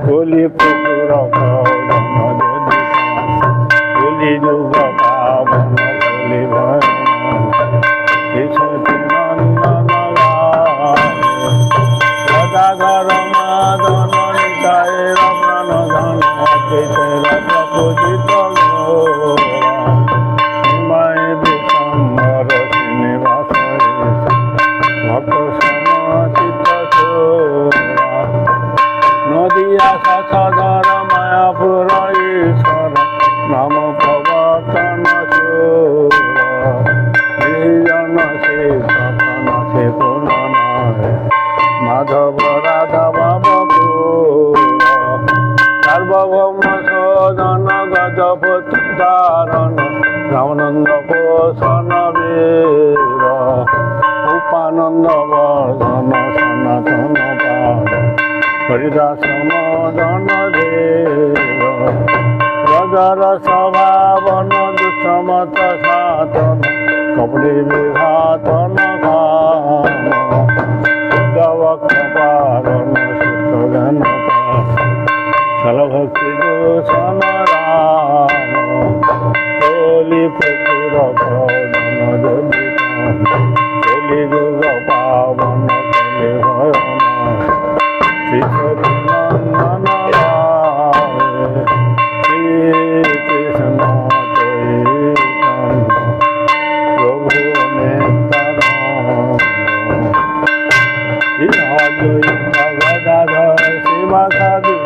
কলি পুকুর কলি যুগ পাবন কলি গদাধর মাদন নিতায় রমণ ধন প্রপোজিত মায় বিশ্বম্বর শ্রীনিবাস ভক্ত সমচিত নদিয়া সধর মায়াপুর ঈশ্বর নাম প্রবর্তন জন সে সপন সে পুনয় মাধব রাধব বকুল সার্বভৌম শোধন গজপতি ধারণ রামানন্দ পোষণ বীর উপানন্দ বর্ধন সনাতন পাদ হরিদাস মদন দেব রজর স্বভাবন দুষ্টমত সাধন কপড়ি বিঘাতন গান শুদ্ধভক্ত পারণ সুস্থ জ্ঞান সলভক্তি দূষণ রাম কলি পুকুর কৌদন যোগিত কলি যুগ পাবন কলি ভয়ন নন্দন শ্রী কৃষ্ণ চৈতন্য প্রভু নিত্যানন্দ গদাধর শিবাসাদি